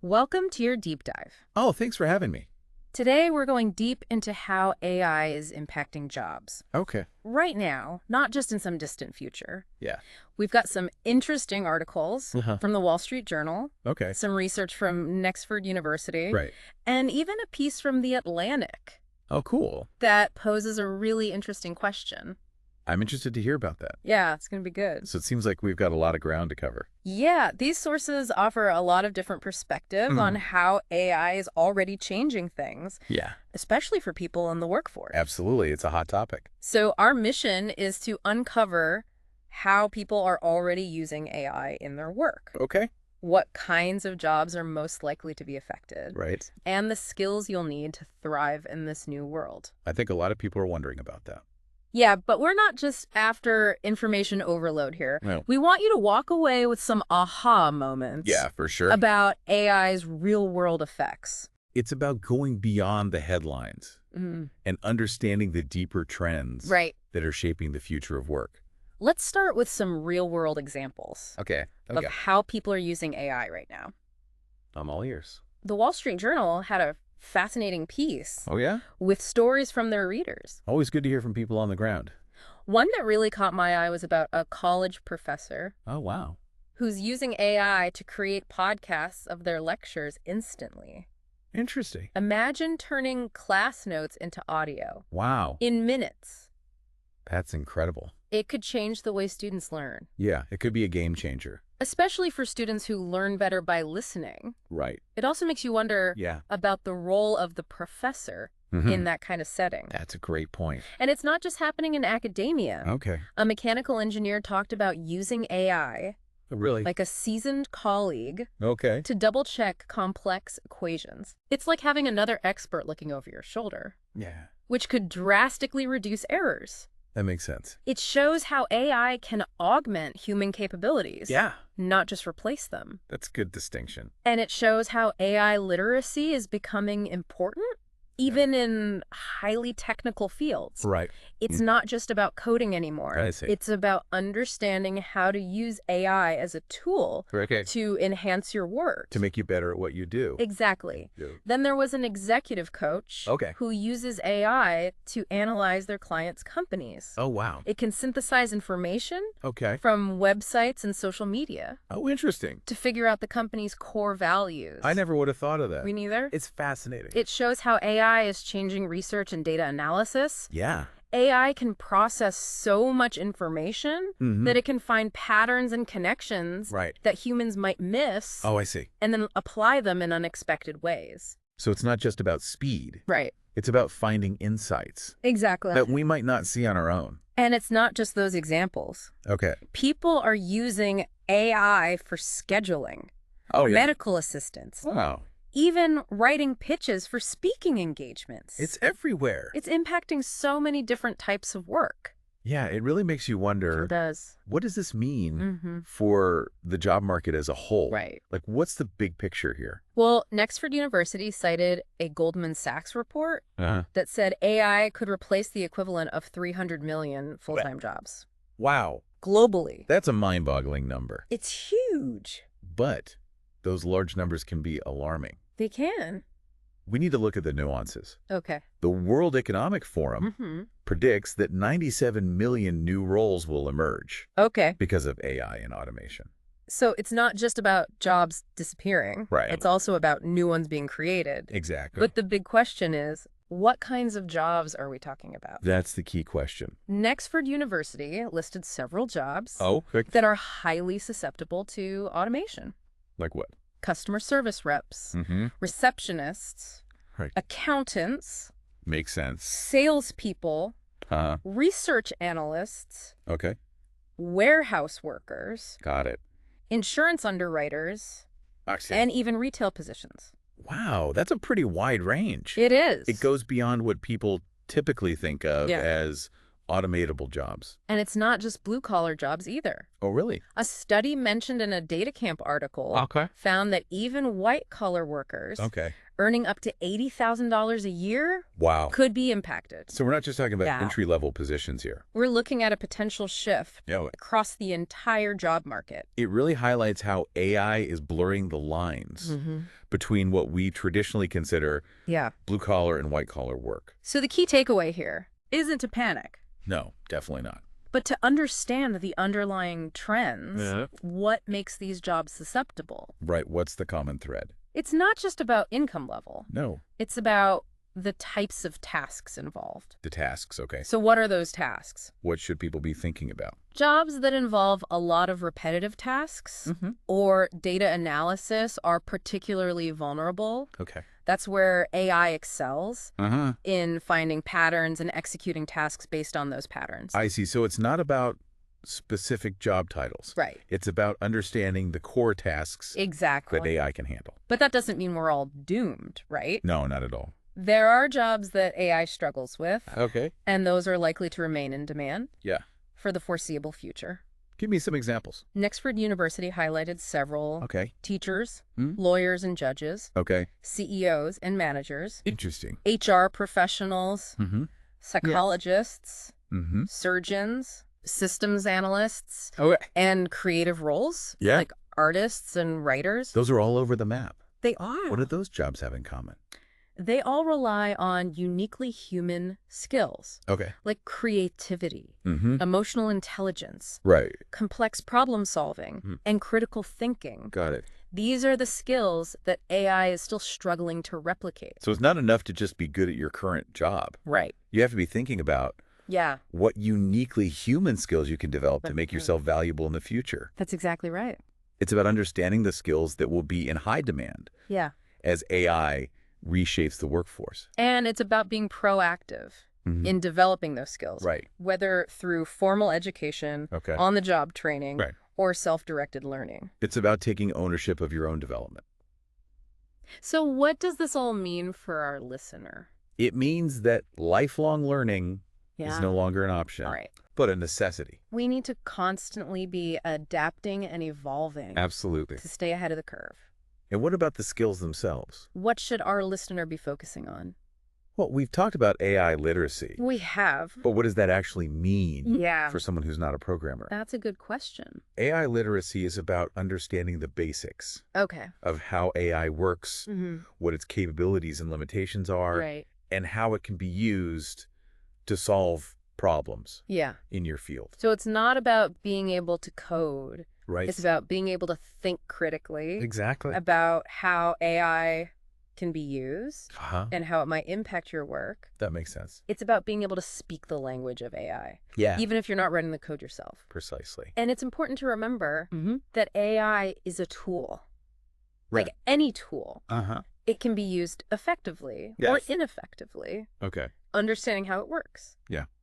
Welcome to your deep dive. Oh, thanks for having me. Today, we're going deep into how AI is impacting jobs. Okay. Right now, not just in some distant future. Yeah. We've got some interesting articles Uh-huh. from the Wall Street Journal, Okay. some research from Oxford University, Right. and even a piece from The Atlantic Oh, cool. that poses a really interesting question. I'm interested to hear about that. Yeah, it's going to be good. So it seems like we've got a lot of ground to cover. Yeah, these sources offer a lot of different perspectives on how AI is already changing things, Yeah, especially for people in the workforce. absolutely. It's a hot topic. So our mission is to uncover how people are already using AI in their work, Okay. what kinds of jobs are most likely to be affected, Right. and the skills you'll need to thrive in this new world. I think a lot of people are wondering about that. Yeah, but we're not just after information overload here. No. We want you to walk away with some aha moments Yeah, for sure. about AI's real-world effects. It's about going beyond the headlines and understanding the deeper trends Right. that are shaping the future of work. Let's start with some real-world examples Okay. of how people are using AI right now. I'm all ears. The Wall Street Journal had a fascinating piece Oh, yeah? with stories from their readers. Always good to hear from people on the ground. One that really caught my eye was about a college professor Oh, wow. who's using AI to create podcasts of their lectures instantly. Interesting. Imagine turning class notes into audio Wow. in minutes. That's incredible. It could change the way students learn, Yeah, it could be a game changer. especially for students who learn better by listening. Right. It also makes you wonder Yeah. about the role of the professor in that kind of setting. That's a great point. And it's not just happening in academia. Okay. A mechanical engineer talked about using AI, Really? like a seasoned colleague, Okay. to double-check complex equations. It's like having another expert looking over your shoulder, Yeah. which could drastically reduce errors. That makes sense. It shows how AI can augment human capabilities, Yeah. not just replace them. That's a good distinction. And it shows how AI literacy is becoming important, even in highly technical fields. Right. It's not just about coding anymore. I see. It's about understanding how to use AI as a tool Okay. to enhance your work. To make you better at what you do. Exactly. Yeah. Then there was an executive coach Okay. who uses AI to analyze their clients' companies. Oh, wow. It can synthesize information Okay. from websites and social media Oh, interesting. to figure out the company's core values. I never would have thought of that. Me neither. It's fascinating. It shows how AI is changing research and data analysis. Yeah. AI can process so much information that it can find patterns and connections Right. that humans might miss Oh, I see. and then apply them in unexpected ways. So it's not just about speed. Right. It's about finding insights Exactly. that we might not see on our own. And it's not just those examples. Okay. People are using AI for scheduling, Oh, yeah. medical assistance, Wow. even writing pitches for speaking engagements. It's everywhere. It's impacting so many different types of work. Yeah, it really makes you wonder, It does. what does this mean Mm-hmm. for the job market as a whole? Right. Like, what's the big picture here? Well, Oxford University cited a Goldman Sachs report that said AI could replace the equivalent of 300 million full-time jobs Wow. globally. That's a mind-boggling number. It's huge. But those large numbers can be alarming. They can. We need to look at the nuances. Okay. The World Economic Forum Mm-hmm. predicts that 97 million new roles will emerge Okay. because of AI and automation. So it's not just about jobs disappearing. Right. It's also about new ones being created. Exactly. But the big question is, what kinds of jobs are we talking about? That's the key question. Oxford University listed several jobs Oh, that are highly susceptible to automation. like what? Customer service reps, Mm-hmm. receptionists, Right. accountants, Makes sense. salespeople, research analysts, Okay. warehouse workers, Got it. insurance underwriters, Oxy. and even retail positions. Wow, that's a pretty wide range. It is. It goes beyond what people typically think of Yeah. as automatable jobs. And it's not just blue-collar jobs either. Oh, really? A study mentioned in a DataCamp article Okay. found that even white-collar workers Okay. earning up to $80,000 a year Wow. could be impacted. So we're not just talking about Yeah. entry-level positions here. We're looking at a potential shift across the entire job market. It really highlights how AI is blurring the lines between what we traditionally consider blue-collar and white-collar work. So the key takeaway here isn't to panic, No, definitely not. but to understand the underlying trends, what makes these jobs susceptible. Right, what's the common thread? It's not just about income level. No. It's about the types of tasks involved. The tasks, okay. So what are those tasks? What should people be thinking about? Jobs that involve a lot of repetitive tasks or data analysis are particularly vulnerable. Okay. That's where AI excels in finding patterns and executing tasks based on those patterns. I see. So it's not about specific job titles. Right. It's about understanding the core tasks Exactly. that AI can handle. But that doesn't mean we're all doomed, right? No, not at all. There are jobs that AI struggles with. Okay. And those are likely to remain in demand Yeah. for the foreseeable future. Give me some examples. Nexford University highlighted several teachers, lawyers and judges, CEOs and managers, Interesting. HR professionals, psychologists, surgeons, systems analysts, and creative roles like artists and writers. Those are all over the map. They are. What do those jobs have in common? They all rely on uniquely human skills. Okay. Like creativity, emotional intelligence, complex problem solving, and critical thinking. Got it. These are the skills that AI is still struggling to replicate. So it's not enough to just be good at your current job. Right. You have to be thinking about what uniquely human skills you can develop to make yourself valuable in the future. That's exactly right. It's about understanding the skills that will be in high demand as AI reshapes the workforce. And it's about being proactive in developing those skills. Right. Whether through formal education, on-the-job training, or self-directed learning. It's about taking ownership of your own development. So what does this all mean for our listener? It means that lifelong learning is no longer an option, but a necessity. We need to constantly be adapting and evolving. Absolutely. To stay ahead of the curve. And what about the skills themselves? What should our listener be focusing on? Well, we've talked about AI literacy. We have. But what does that actually mean for someone who's not a programmer? That's a good question. AI literacy is about understanding the basics of how AI works, what its capabilities and limitations are, and how it can be used to solve problems in your field. So it's not about being able to code. Right. It's about being able to think critically. Exactly. About how AI can be used and how it might impact your work. That makes sense. It's about being able to speak the language of AI. Yeah. Even if you're not writing the code yourself. Precisely. And it's important to remember that AI is a tool. Like any tool. It can be used effectively or ineffectively. Understanding how it works.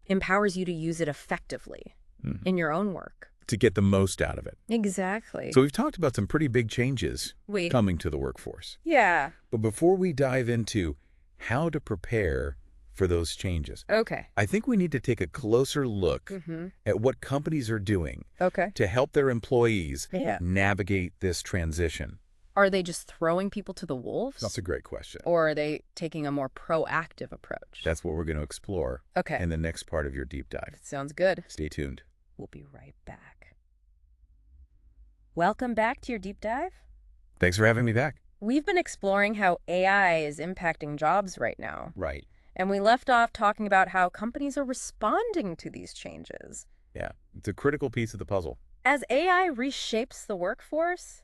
Empowers you to use it effectively in your own work. To get the most out of it. Exactly. So we've talked about some pretty big changes coming to the workforce. Yeah. But before we dive into how to prepare for those changes, I think we need to take a closer look at what companies are doing to help their employees navigate this transition. Are they just throwing people to the wolves? That's a great question. Or are they taking a more proactive approach? That's what we're going to explore in the next part of your deep dive. Sounds good. Stay tuned. We'll be right back. Welcome back to your deep dive. Thanks for having me back. We've been exploring how AI is impacting jobs right now. Right. And we left off talking about how companies are responding to these changes. Yeah, it's a critical piece of the puzzle. As AI reshapes the workforce,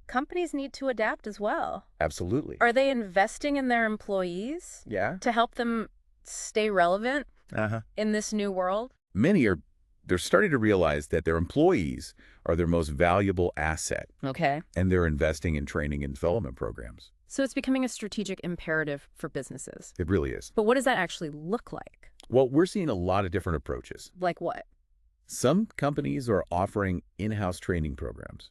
companies need to adapt as well. Absolutely. Are they investing in their employees to help them stay relevant in this new world? Many are. They're starting to realize that their employees are their most valuable asset. And they're investing in training and development programs. So it's becoming a strategic imperative for businesses. It really is. But what does that actually look like? Well, we're seeing a lot of different approaches. Like what? Some companies are offering in-house training programs.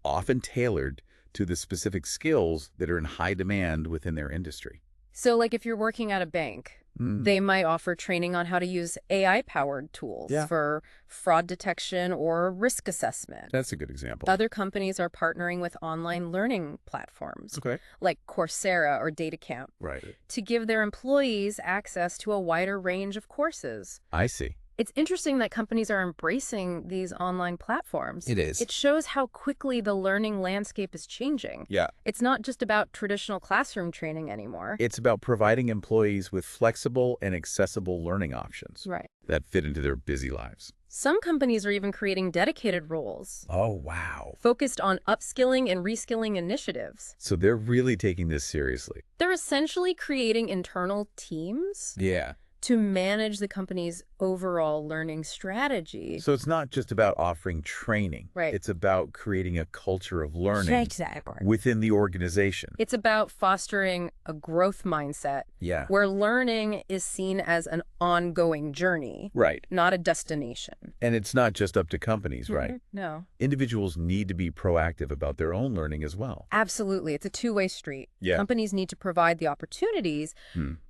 Often tailored to the specific skills that are in high demand within their industry. So like if you're working at a bank, They might offer training on how to use AI-powered tools for fraud detection or risk assessment. That's a good example. Other companies are partnering with online learning platforms like Coursera or DataCamp to give their employees access to a wider range of courses. I see. It's interesting that companies are embracing these online platforms. It is. It shows how quickly the learning landscape is changing. Yeah. It's not just about traditional classroom training anymore. It's about providing employees with flexible and accessible learning options that fit into their busy lives. Some companies are even creating dedicated roles. Oh, wow. Focused on upskilling and reskilling initiatives. So they're really taking this seriously. They're essentially creating internal teams. Yeah. To manage the company's overall learning strategy. So it's not just about offering training. It's about creating a culture of learning within the organization. It's about fostering a growth mindset where learning is seen as an ongoing journey, not a destination. And it's not just up to companies, No. Individuals need to be proactive about their own learning as well. Absolutely. It's a two-way street. Companies need to provide the opportunities,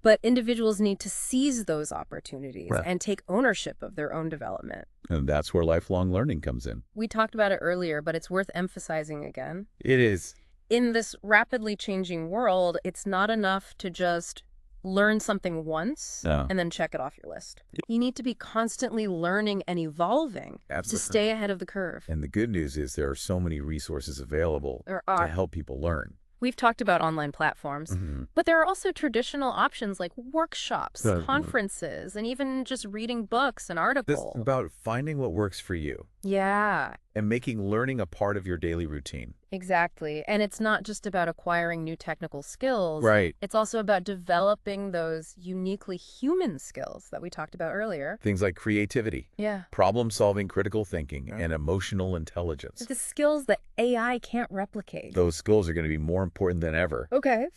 but individuals need to seize those opportunities and take ownership of their own development. And that's where lifelong learning comes in. We talked about it earlier, but it's worth emphasizing again. It is. In this rapidly changing world, it's not enough to just learn something once and then check it off your list. You need to be constantly learning and evolving to stay ahead of the curve. And the good news is there are so many resources available to help people learn. We've talked about online platforms, but there are also traditional options like workshops, conferences, and even just reading books and articles. It's about finding what works for you. Yeah. And making learning a part of your daily routine. Exactly. And it's not just about acquiring new technical skills. It's also about developing those uniquely human skills that we talked about earlier. Things like creativity, problem-solving, critical thinking, and emotional intelligence. The skills that AI can't replicate. Those skills are going to be more important than ever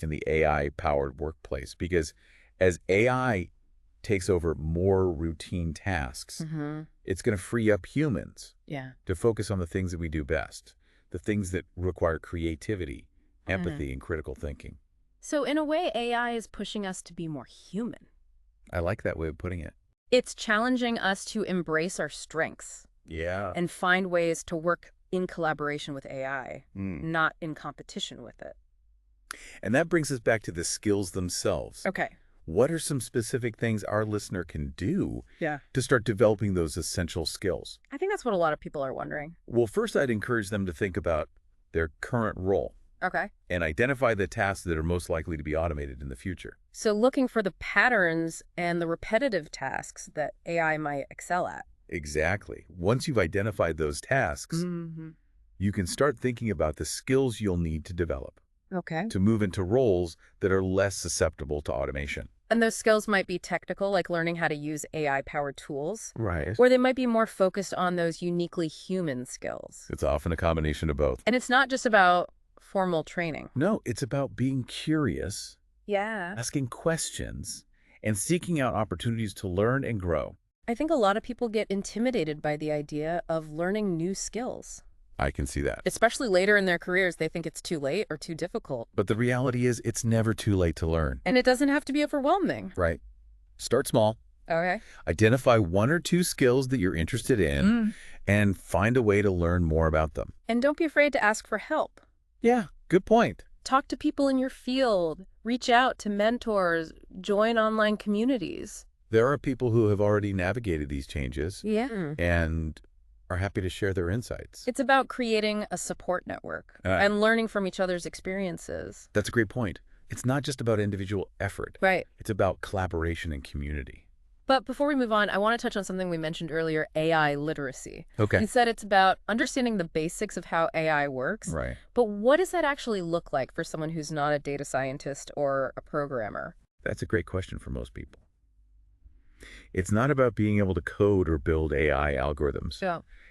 in the AI-powered workplace, because as AI takes over more routine tasks, it's going to free up humans to focus on the things that we do best, the things that require creativity, empathy, and critical thinking. So in a way, AI is pushing us to be more human. I like that way of putting it. It's challenging us to embrace our strengths. And find ways to work in collaboration with AI, not in competition with it. And that brings us back to the skills themselves. What are some specific things our listener can do to start developing those essential skills? I think that's what a lot of people are wondering. Well, first, I'd encourage them to think about their current role. And identify the tasks that are most likely to be automated in the future. So looking for the patterns and the repetitive tasks that AI might excel at. Exactly. Once you've identified those tasks, you can start thinking about the skills you'll need to develop. To move into roles that are less susceptible to automation. And those skills might be technical, like learning how to use AI-powered tools. Or they might be more focused on those uniquely human skills. It's often a combination of both. And it's not just about formal training. No, it's about being curious, asking questions, and seeking out opportunities to learn and grow. I think a lot of people get intimidated by the idea of learning new skills. I can see that. Especially later in their careers, they think it's too late or too difficult. But the reality is it's never too late to learn. And it doesn't have to be overwhelming. Start small. Identify one or two skills that you're interested in and find a way to learn more about them. And don't be afraid to ask for help. Good point. Talk to people in your field. Reach out to mentors. Join online communities. There are people who have already navigated these changes. And are happy to share their insights. It's about creating a support network and learning from each other's experiences. That's a great point. It's not just about individual effort. It's about collaboration and community. But before we move on, I want to touch on something we mentioned earlier, AI literacy. You said it's about understanding the basics of how AI works. But what does that actually look like for someone who's not a data scientist or a programmer? That's a great question for most people. It's not about being able to code or build AI algorithms.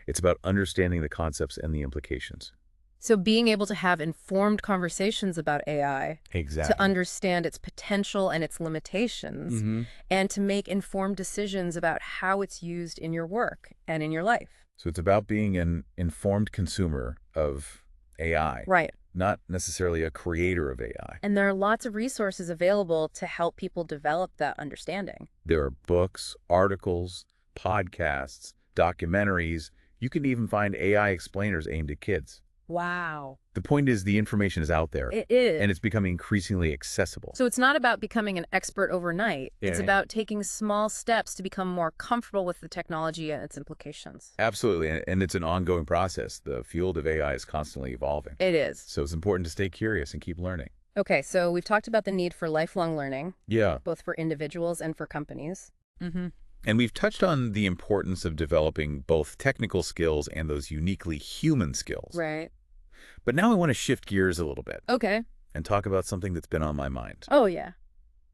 It's about understanding the concepts and the implications. So being able to have informed conversations about AI, to understand its potential and its limitations, and to make informed decisions about how it's used in your work and in your life. So it's about being an informed consumer of AI. Right. Not necessarily a creator of AI. And there are lots of resources available to help people develop that understanding. There are books, articles, podcasts, documentaries. You can even find AI explainers aimed at kids. Wow. The point is the information is out there. It is. And it's becoming increasingly accessible. So it's not about becoming an expert overnight. Yeah. It's about taking small steps to become more comfortable with the technology and its implications. Absolutely. And it's an ongoing process. The field of AI is constantly evolving. It is. So it's important to stay curious and keep learning. Okay, so we've talked about the need for lifelong learning. Yeah. Both for individuals and for companies. Mm-hmm. And we've touched on the importance of developing both technical skills and those uniquely human skills. Right. But now I want to shift gears a little bit. Okay. And talk about something that's been on my mind. Oh, yeah.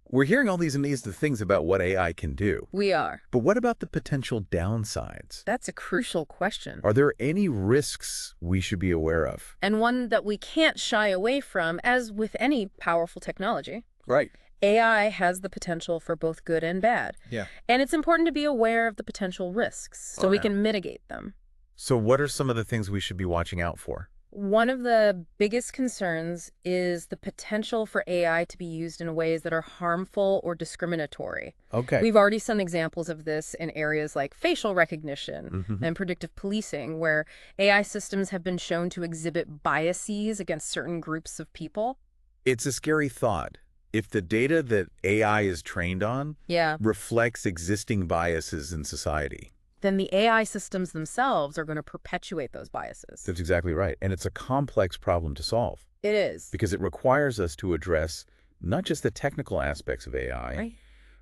We're hearing all these amazing things about what AI can do. We are. But what about the potential downsides? That's a crucial question. Are there any risks we should be aware of? And one that we can't shy away from, as with any powerful technology. Right. AI has the potential for both good and bad. Yeah. And it's important to be aware of the potential risks so we can mitigate them. So what are some of the things we should be watching out for? One of the biggest concerns is the potential for AI to be used in ways that are harmful or discriminatory. Okay. We've already seen examples of this in areas like facial recognition and predictive policing, where AI systems have been shown to exhibit biases against certain groups of people. It's a scary thought. If the data that AI is trained on reflects existing biases in society, then the AI systems themselves are going to perpetuate those biases. That's exactly right. And it's a complex problem to solve. It is. Because it requires us to address not just the technical aspects of AI,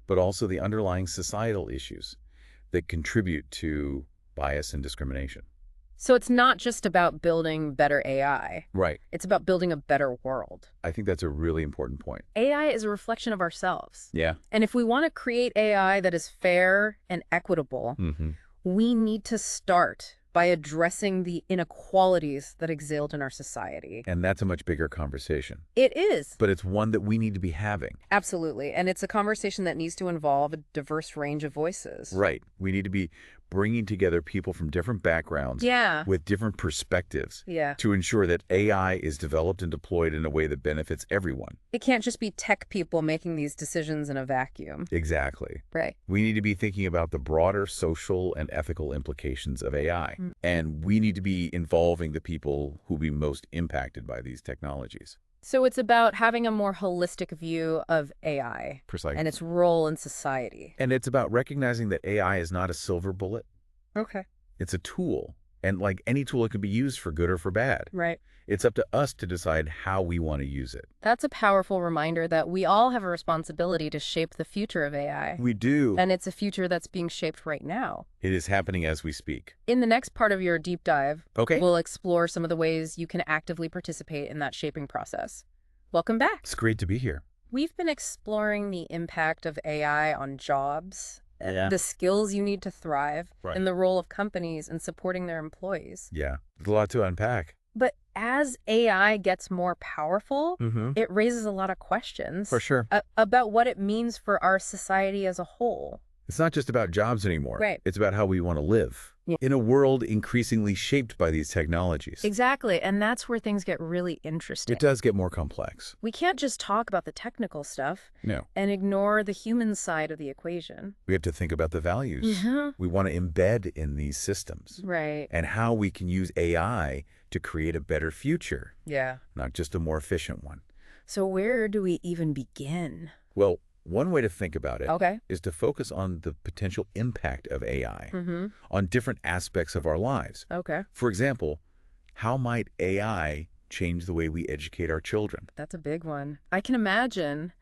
but also the underlying societal issues that contribute to bias and discrimination. So it's not just about building better AI. Right. It's about building a better world. I think that's a really important point. AI is a reflection of ourselves. Yeah. And if we want to create AI that is fair and equitable, we need to start by addressing the inequalities that exist in our society. And that's a much bigger conversation. It is. But it's one that we need to be having. Absolutely. And it's a conversation that needs to involve a diverse range of voices. Right. We need to be bringing together people from different backgrounds with different perspectives to ensure that AI is developed and deployed in a way that benefits everyone. It can't just be tech people making these decisions in a vacuum. Exactly. Right. We need to be thinking about the broader social and ethical implications of AI. And we need to be involving the people who will be most impacted by these technologies. So it's about having a more holistic view of AI. Precisely. And its role in society. And it's about recognizing that AI is not a silver bullet. Okay. It's a tool. And like any tool, it can be used for good or for bad. Right. It's up to us to decide how we want to use it. That's a powerful reminder that we all have a responsibility to shape the future of AI. We do. And it's a future that's being shaped right now. It is happening as we speak. In the next part of your deep dive, we'll explore some of the ways you can actively participate in that shaping process. Welcome back. It's great to be here. We've been exploring the impact of AI on jobs, the skills you need to thrive, and the role of companies in supporting their employees. Yeah, there's a lot to unpack. But as AI gets more powerful, it raises a lot of questions. For sure. About what it means for our society as a whole. It's not just about jobs anymore. Right. It's about how we want to live in a world increasingly shaped by these technologies. Exactly. And that's where things get really interesting. It does get more complex. We can't just talk about the technical stuff and ignore the human side of the equation. We have to think about the values we want to embed in these systems. Right. And how we can use AI to create a better future. Yeah. Not just a more efficient one. So where do we even begin? Well, one way to think about it is to focus on the potential impact of AI on different aspects of our lives. For example, how might AI change the way we educate our children? That's a big one. I can imagine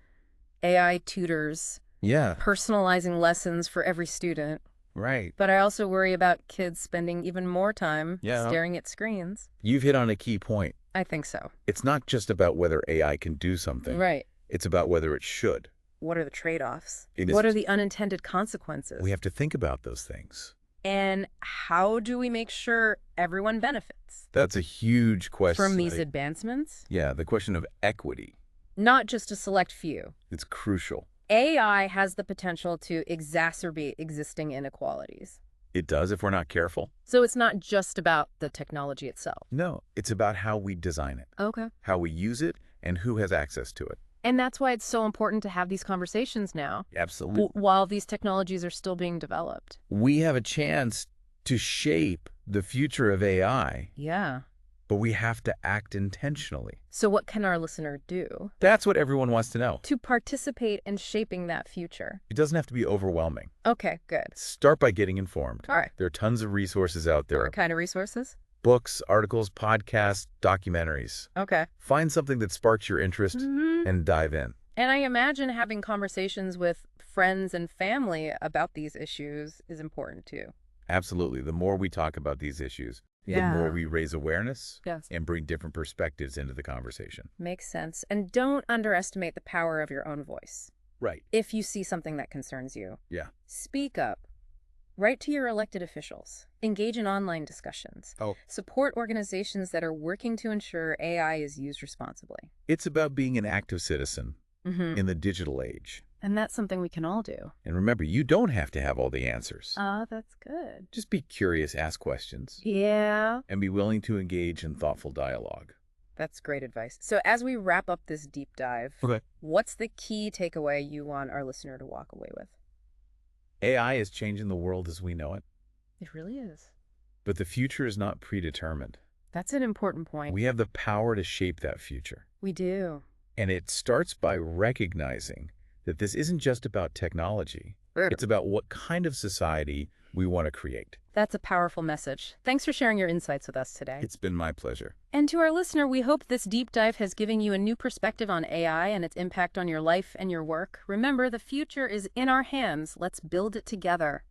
AI tutors personalizing lessons for every student. Right. But I also worry about kids spending even more time staring at screens. You've hit on a key point. I think so. It's not just about whether AI can do something. Right. It's about whether it should. What are the trade-offs? What are the unintended consequences? We have to think about those things. And how do we make sure everyone benefits? That's a huge question. From these advancements? Yeah, the question of equity. Not just a select few. It's crucial. AI has the potential to exacerbate existing inequalities. It does if we're not careful. So it's not just about the technology itself. No, it's about how we design it. Okay. How we use it and who has access to it. And that's why it's so important to have these conversations now. Absolutely. While these technologies are still being developed. We have a chance to shape the future of AI. Yeah. But we have to act intentionally. So what can our listener do? That's what everyone wants to know. To participate in shaping that future. It doesn't have to be overwhelming. Okay, good. Start by getting informed. All right. There are tons of resources out there. What kind of resources? Books, articles, podcasts, documentaries. Okay. Find something that sparks your interest and dive in. And I imagine having conversations with friends and family about these issues is important too. Absolutely. The more we talk about these issues, the more we raise awareness and bring different perspectives into the conversation. Makes sense. And don't underestimate the power of your own voice. Right. If you see something that concerns you. Yeah. Speak up. Write to your elected officials. Engage in online discussions. Support organizations that are working to ensure AI is used responsibly. It's about being an active citizen in the digital age. And that's something we can all do. And remember, you don't have to have all the answers. That's good. Just be curious, ask questions. Yeah. And be willing to engage in thoughtful dialogue. That's great advice. So as we wrap up this deep dive, what's the key takeaway you want our listener to walk away with? AI is changing the world as we know it. It really is. But the future is not predetermined. That's an important point. We have the power to shape that future. We do. And it starts by recognizing that this isn't just about technology. It's about what kind of society we want to create. That's a powerful message. Thanks for sharing your insights with us today. It's been my pleasure. And to our listener, we hope this deep dive has given you a new perspective on AI and its impact on your life and your work. Remember, the future is in our hands. Let's build it together.